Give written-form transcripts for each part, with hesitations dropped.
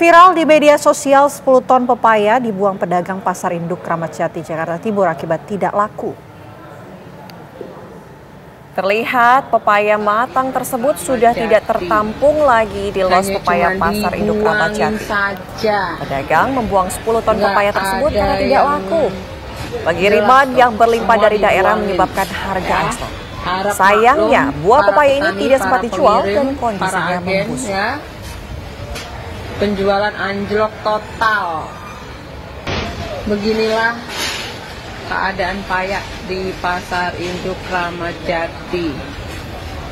Viral di media sosial 10 ton pepaya dibuang pedagang pasar induk Kramat Jati, Jakarta Timur akibat tidak laku. Terlihat pepaya matang tersebut sudah tidak tertampung lagi di los pepaya pasar induk Kramat Jati. Pedagang membuang 10 ton pepaya tersebut karena tidak laku. Pengiriman yang berlimpah dari daerah menyebabkan harga anjlok. Sayangnya, buah pepaya ini tidak sempat dijual dan kondisinya membusuk. Penjualan anjlok total. Beginilah keadaan paya di pasar induk Kramat Jati.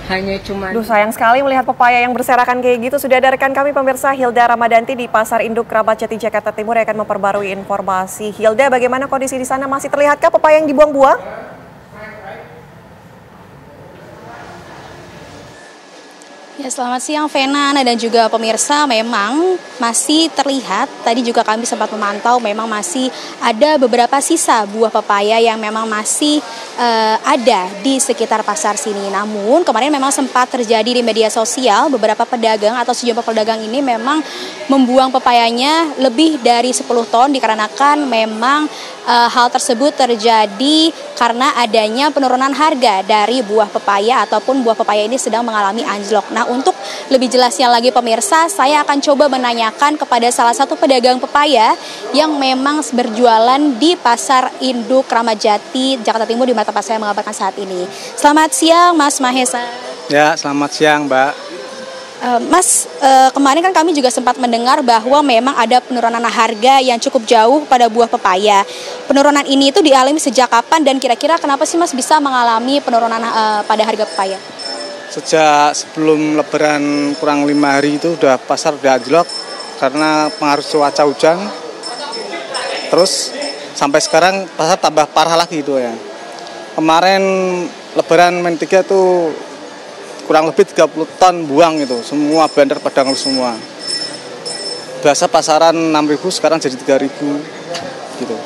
Hanya cuma. Duh, sayang sekali melihat pepaya yang berserakan kayak gitu. Sudah ada rekan kami pemirsa Hilda Ramadanti di pasar induk Kramat Jati, Jakarta Timur yang akan memperbarui informasi. Hilda, bagaimana kondisi di sana? Masih terlihatkah pepaya yang dibuang-buang? Ya, selamat siang Vena dan juga pemirsa. Memang masih terlihat, tadi juga kami sempat memantau, memang masih ada beberapa sisa buah pepaya yang memang masih ada di sekitar pasar sini. Namun kemarin memang sempat terjadi di media sosial, beberapa pedagang atau sejumlah pedagang ini memang membuang pepayanya lebih dari 10 ton dikarenakan memang hal tersebut terjadi karena adanya penurunan harga dari buah pepaya ataupun buah pepaya ini sedang mengalami anjlok. Nah, untuk lebih jelasnya lagi pemirsa, saya akan coba menanyakan kepada salah satu pedagang pepaya yang memang berjualan di pasar induk Kramat Jati, Jakarta Timur, di tempat saya mengabarkan saat ini. Selamat siang Mas Mahesa. Ya, selamat siang Mbak. Mas, kemarin kan kami juga sempat mendengar bahwa memang ada penurunan harga yang cukup jauh pada buah pepaya. Penurunan ini itu dialami sejak kapan dan kira-kira kenapa sih Mas bisa mengalami penurunan pada harga pepaya? Sejak sebelum Lebaran kurang 5 hari itu pasar udah anjlok karena pengaruh cuaca hujan. Terus sampai sekarang pasar tambah parah lagi itu ya. Kemarin Lebaran -3 tuh kurang lebih 30 ton buang itu, semua bandar pada ngeluh semua. Biasa pasaran 6.000 sekarang jadi 3.000 gitu.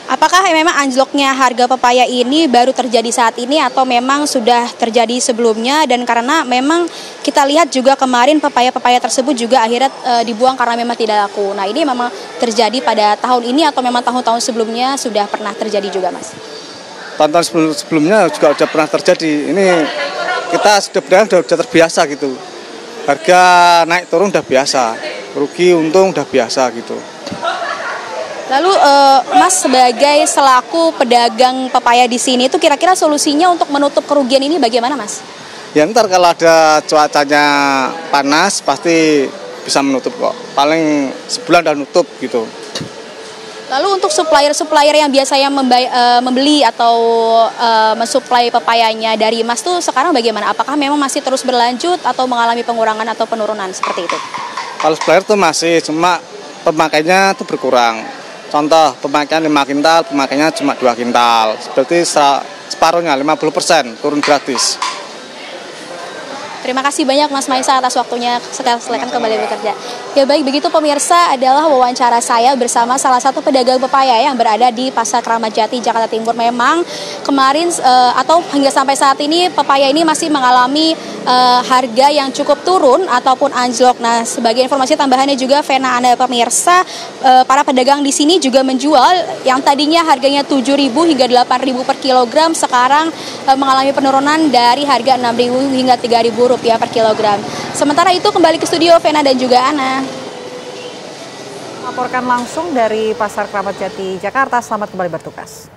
Apakah memang anjloknya harga pepaya ini baru terjadi saat ini atau memang sudah terjadi sebelumnya, dan karena memang kita lihat juga kemarin pepaya-pepaya tersebut juga akhirnya dibuang karena memang tidak laku. Nah, ini memang terjadi pada tahun ini atau memang tahun-tahun sebelumnya sudah pernah terjadi juga, Mas? Tahun-tahun sebelumnya juga sudah pernah terjadi. Ini kita sudah terbiasa gitu. Harga naik turun udah biasa, rugi untung udah biasa gitu. Lalu Mas sebagai selaku pedagang pepaya di sini itu kira-kira solusinya untuk menutup kerugian ini bagaimana, Mas? Ya ntar kalau ada cuacanya panas pasti bisa menutup kok. Paling sebulan udah nutup gitu. Lalu untuk supplier-supplier yang biasanya membeli atau mensuplai pepayanya dari Mas tuh sekarang bagaimana? Apakah memang masih terus berlanjut atau mengalami pengurangan atau penurunan seperti itu? Kalau supplier tuh masih, cuma pemakainya tuh berkurang. Contoh, pemakaian 5 kintal, pemakainya cuma 2 kintal. Berarti separuhnya 50% turun gratis. Terima kasih banyak Mas Mahesa atas waktunya, silakan kembali bekerja. Ya baik, begitu pemirsa adalah wawancara saya bersama salah satu pedagang pepaya yang berada di Pasar Kramat Jati, Jakarta Timur. Memang kemarin atau hingga sampai saat ini pepaya ini masih mengalami harga yang cukup turun ataupun anjlok. Nah, sebagai informasi tambahannya juga Vena, Anda pemirsa, para pedagang di sini juga menjual yang tadinya harganya 7.000 hingga 8.000 per kilogram, sekarang mengalami penurunan dari harga 6.000 hingga 3.000 rupiah per kilogram. Sementara itu kembali ke studio Vena dan juga Ana. Laporkan langsung dari Pasar Kramat Jati, Jakarta. Selamat kembali bertugas.